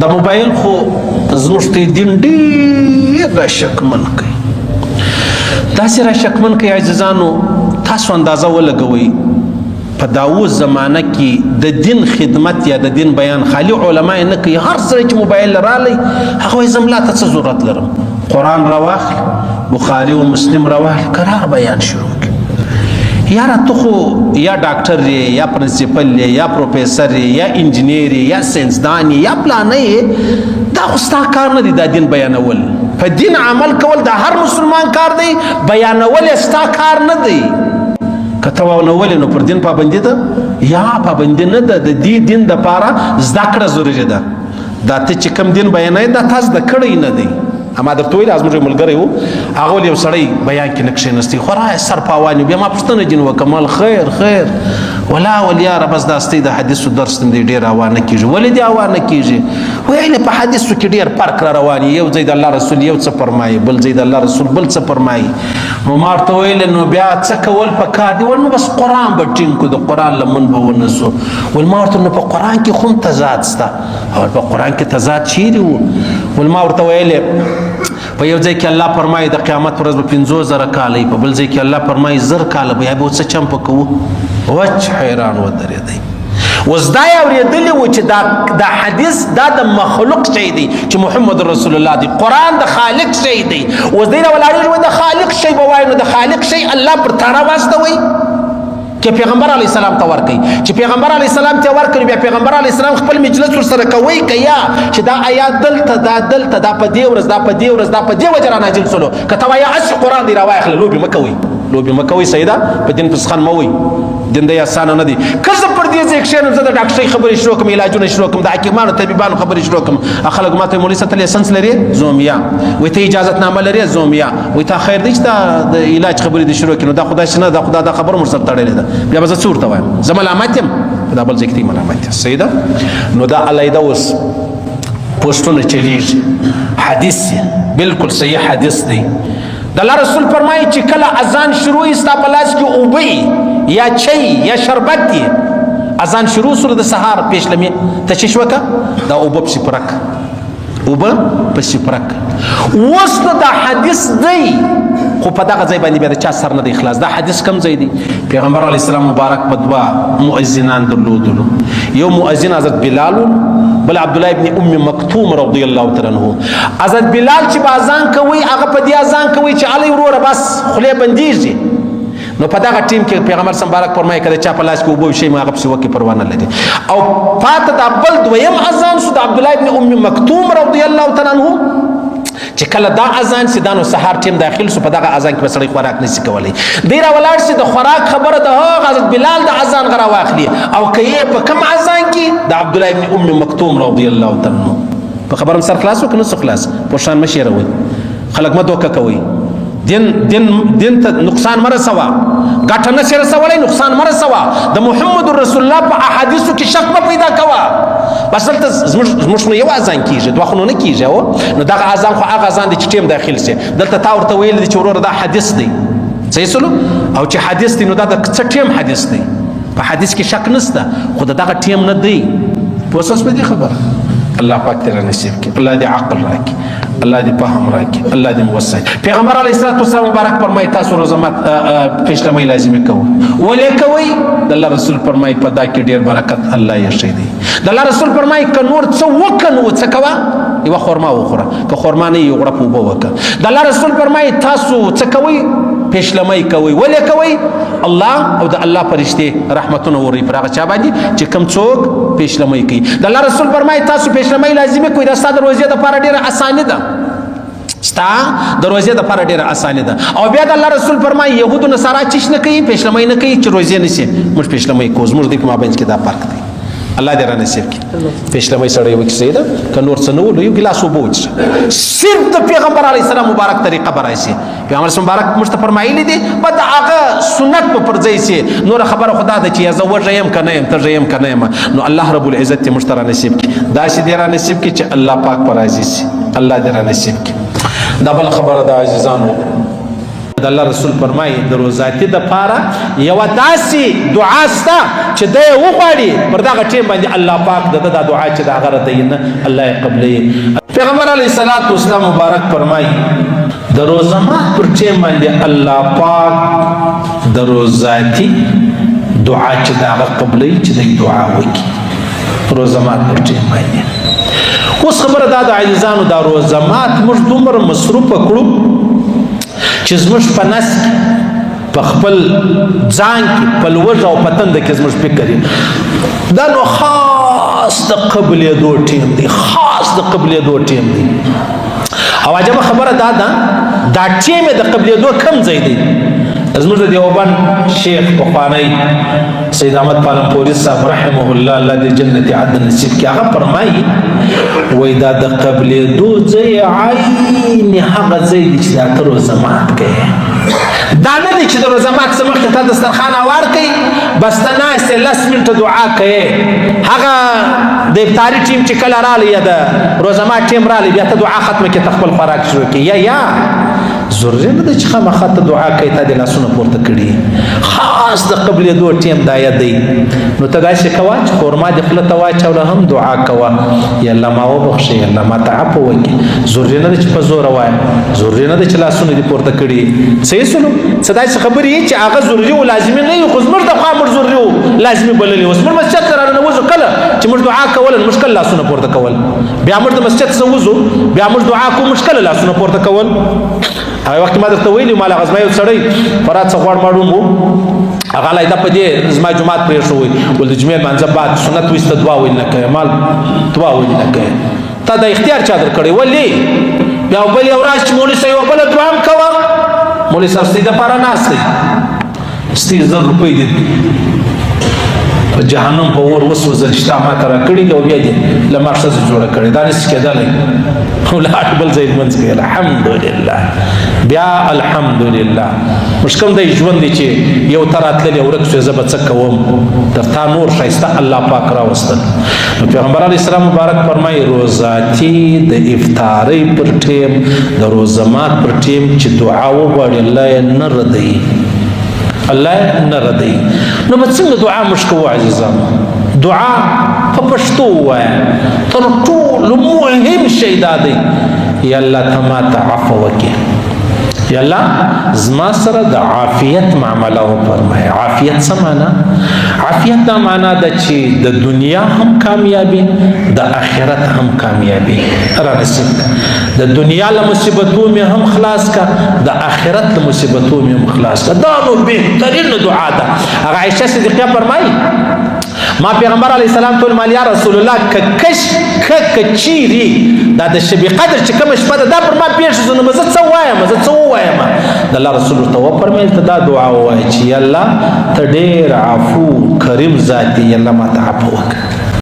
د موبایل خو زموږ ته دین ډېر راشکمن کوي، داسې راشکمن کوي عزیزانو. تاسو اندازه ولګوئ په دا اوس زمانه کې د دین خدمت یا د دین بیان خالی علما نه کوي. هر سړی چې موبایل رالی هغه وایي زه ملا ته څه ضرورت لرم، قرآن راواخل، بخاري و مسلم راواخل، کرار بیان شروع کړي. یاره ته خو یا ډاکټر یې یا پرنسپل یې یا پروفیسر یې یا انجینیر یې یا ساینسدان یې یا پلانه یې، دا خو ستا کار نه دی دا دین بیانول. په دین عمل کول د هر مسلمان کار دی، بیانول یې ستا کار نه دی. که ته ونولې نو پر دین پابندي ده یا پابندي نه ده. د دې دین دپاره زده کړه ضروري ده. دا ته چې کوم دین بیانوي دا تا زده کړی نه دی. اما درته ویل زموږ یو ملګری و، هغه ول یو سړی بیان کې نه کښېنستی، خورا سر پاواني. بیا ما پوښتنه ځینې وکړم، مال خیر ولا ولیاره بس دا ستی د حدیثو درس دی ډېر هوا نه کېږي. ولې دې هوا نه کېږي؟ ویل په حدیثو کې ډېر فرق را روان، یو ځای د الله رسول یو څه فرمایي، بل ځای د الله رسول بل څه فرمایي. نو ما ورته ویل نو بیا څه کول پکار دي؟ ول نو بس قرآن به ټینګ کړو، د قرآن لمن به ونیسو. ول ما ورته نو په قرآن کې خو هم تضاد شته. او په قرآن کې تضاد چیرې و؟ ول ما ورته ویلې په یو ځای کې الله فرمایي د قیامت ورځ به 50,000 کاله، په بل ځای کې الله فرمایي 1000 کاله به، یا به څه چمپه کوو؟ وچ حیران ودرېدی. اوس دا یې اورېدلي و چې دا حدیث دا د مخلوق شی دی، چې محمد رسول الله دی، قرآن د خالق شی دی. اوس دی راولاړېږي د خالق شی به وایي، نو د خالق شی الله پر تاړه واستوئ چې پیغمبر علیه السلام ته ورکوي. چې پیغمبر علیه السلام ته ورکوي بیا پیغمبر علیه السلام خپل مجلس ورسره کوي که یا چې دا آیات دلته دا په دې ورځ دا په دې ورځ دا په دې وجه را نازل سولو. که ته وایه هسې قرآن دی راواخله، لوبې مه کوئ، لوبې مه کوئ سیده، په دین پسخان مه وئ. دین دی اسانه نه دی. که زه پر دې ځای کښېنم زه د ډاکټرۍ خبرې شروع کړم، علاجونه شروع کړم، د حکیمانو طبیبانو خبرې شروع کړم، خلک ما ته مولوي صاحب ته لایسنس لرې؟ زوم یا. وایي ته اجازتنامه لرې؟ زوم یا. وایي تا خیر دی چې تا د علاج خبرې دې شروع کړي؟ نو دا خو داسې نه ده، خو دا خبره ورسره تړلې ده. بیا به زه څه ورته وایم؟ زه ملامت یم؟ دا بل ځای کې ته ملامت یې. صحیح ده؟ نو دا علیحده اوس پوسټونه چلیږي. حدیث بالکل صحیح حدیث دی. د الله رسول فرمایي چې کله اذان شروع وي ستا په لاس کې اوبه یا چای یا شربت دی، اذان شروع سره د سهار پیشلمې ته چش وکړه، دا اوبه پسې پرک، اوبه پسې پرک. اوس نو دا حدیث دی، خو په دغه ځای باندې بیا د چا سر نه دی خلاص. دا حدیث کوم ځای دی؟ پیغمبر علیه السلام مبارک په دوه مؤذنان درلودلو، یو مؤذن حضرت بلال بل عبدالله ابن ام مکتوم رضی الله تعالی عنہ. حضرت بلال چې به اذان کوي هغه په دې اذان کوي چې علی وروره بس خولې بندیږي. نو په دغه ټیم کې پیغمبر صلی الله علیه وسلم فرمایي کله چا په لاس کې اوبه شي ما هغه پسې وکړي پروا نه لري. او پاته دا بل دویم اذان شو د عبدالله ابن ام مکتوم رضی الله تعالی عنہ، چې کله دا اذان سي دا نو سحر ټیم داخل سو، په دغه اذان کې به سړی خوراک نشي کولی. دی راولاړ سي د خوراک خبره ده حضرت بلال د اذان غره واخلي، او که یې په کوم اذان کې د عبدالله ابن ام مکتوم رضی الله تعالی عنہ. په خبرم سر خلاص وکړه نو خلاص پوښتنه مشي روي، خلک مه دوکه کوي. دین ته نقصان مه رسوه، ګټه نشي رسولی، نقصان مه رسوه. د محمد رسول الله په احادیثو کې شک مه پیدا کوه. بس دلته زموږ نو یو اذان کېږي، دوه خو نو نه کېږي. نو دغه اذان خو هغه اذان دی چې ټیم داخل سي. دلته تا ورته ویل دي چې وروره دا حدیث دی، صحیح سلو، او چې حدیث دی نو دا د څه ټیم حدیث دی؟ په حدیث کې شک نشته، خو د دغه ټیم نه دی. پوه شوس په دې خبره؟ الله پاک دې نصیب کړي، الله دې عقل راکړي، الله دې فهم راکړي، الله دې موسع. پیغمبر علیه الصلوة والسلام مبارک فرمایي تاسو روزه پیشلمۍ لازمي کوئ. ولې کوئ؟ د الله رسول فرمایي په دا کې ډېر برکت الله یې ښی دی. د الله رسول فرمایي که نور څه وکړه نو څه کوه؟ یوه خرما وخوره، که خرما نه یو غړپ اوبه وکړه. د الله رسول فرمایي تاسو څه کوئ؟ پیشلمۍ کوئ. ولې کوئ؟ الله او د الله فرشتې رحمتونه وروي پر هغه چا باندې چې کوم څوک پیشلمۍ کوي. د الله رسول فرمایي تاسو پیشلمۍ لازمي کوئ. دا ستا د روژې دپاره ډېره اساني ده، ستا د روژې دپاره ډېره اساني ده. او بیا د الله رسول فرمایي یهودو نصارا چش نه کوي، پیشلمۍ نه کوي چې روژې نیسي. موږ پیشلمۍ کوو، زموږ دوی په مابین کې دا فرق دی. الله دې را نصیب کړي. پیشلمۍ سړی وکړي صحیح ده، که نور څه نه و نو یو ګیلاس اوبه وڅښه. صرف د پیغمبر علیه السلام مبارک طریقه به راشي. پیغمبر مبارک موږ ته فرمایلي دي به د هغه سنت به پر ځای سي. نوره خبره خو دا ده چې یا زه وږی یم که نه یم، تږی یم که نه یم. نو الله رب العزت دې موږ ته را نصیب کړي، داسې دې را نصیب کړي چې الله پاک به راضي سي. الله دې را نصیب کړي. دا بله خبره ده عزیزانو، د الله رسول فرمایي د روزاتي د پاره یو داسې دعا سته چې د وغواړي پر دغه ټیم باندې الله پاک د دعا چې د هغه رته نه الله یې قبلوي. پیغمبر علیه الصلاۃ والسلام مبارک فرمایي د روزه مات پر ټیم باندې الله پاک د روزاتي دعا چې د هغه قبلوي چې د دعا وکړي روزه مات پر ټیم باندې. اوس خبره دا د عزیزانو دا روزه مات موږ دومره مصروف کړو چې زموږ په نس کې په خپل ځان کې په لوږه او په تنده کې زموږ فکر دا نو خاص د قبلېدو ټیم دی، خاص د قبلېدو ټیم دی. او عجبه خبره دا ده دا ټیم د قبلېدو کم ځای دی. زموږ د دیوبند شیخ پخوانی سید احمد پالنپوري صاحب رحمه الله الله دې جنت عدن نصیب کړي هغه فرمایي وای دا د قبلېدو ځای عین هغه ځای دی چې دا ته روزه مات کوي. دا نه دی چې د روزه مات څخه مخکې ته دسترخوان هوار کوي بس ته ناست یې 10 منټه دعا کوي. هغه د افطاري ټیم چې کله رالی یا د روزه مات ټیم رالی بیا ته دعا ختمه کړي ته خپل خوراک شروع کړي یا ضروري نه ده چې خامخا ته دعا کوي تا د لاسونه پورته کړي. خاص د قبلېدو ټیم دا یاد دی. نو ته داسې کوه چې خورما دې خوله ته واچوله هم دعا کوه یا الله ما وبخښې یا الله ما ته عفو وکړي. ضروري نه ده چې په زوره وایه، ضروري نه ده چې لاسونه دې پورته کړي. صحیح سلو څه داسې خبرې چې هغه ضروري و لازمي نه وي خو زموږ د خوا موږ ضروري و لازمي بللي اوس موږ مسجد ته راننوځو کله چې موږ دعا کوله موږ کله لاسونه پورته کول بیا موږ د مسجد څخه وځو بیا موږ دعا کوو موږ کله لاسونه پورته کول. هغه وخت ما درته ویلي مال غزما یو سړی فرات څه غوړ ماړون وو هغه لایدا په دې زما جمعات پرې شو وي ول د جمعې منځ بعد سنت وست دعا ویل نه کوي مال دعا ویل نه کوي تا د اختیار چا در کړی ولې بیا بل یو راش مولوی صاحب بل دعا هم کوه مولوی صاحب ستې د پاره ناشته ستې 1000 روپۍ دي په جهنم په اور وسوځل شته ما ترا کړی او بیا دې لمر څه جوړه کړی دا نس کېدلې ولات بل زید منځ کې الحمدلله بیا الحمدلله مشکم د ژوند دي چې یو تراتل یو ورکه زب څه کوم درته نور شایسته الله پاک را وستل. پیغمبر علیه السلام مبارک فرمایي روزاتي د افطاری پر ټیم د روزه مات پر ټیم چې دعا وغواړي الله یې نه ردوي الله نه ردوي. نو به څنګه دعا موږ کوو عزیزانو؟ دعا په پښتو ووایه تر ټولو مهم شی دا دی یا الله ته ماته عفو وکړي یا الله زما سره د عافیت معامله وفرمایه. عافیت څه معنا؟ عافیت دا معنا ده چې د دنیا هم کامیابی د آخرت هم کامیابی را نصیب کا. د دنیا له مصیبتو مې هم خلاص کا د آخرت له مصیبتو مې هم خلاص کا. دا نو بهترین دعا ده. هغه عائشه صدیقه فرمایي ما پیغمبر علیه السلام ټول مال یا رسول الله کچيري دا د شب قدر چې کوم شپه دا پر ما پیښ زونه مزه څه وایم د الله رسول ته و فرمایل ته دا دعا وایي چې الله ته ډېر عفو کریم ذات دی الله ما ته عفو وکړه.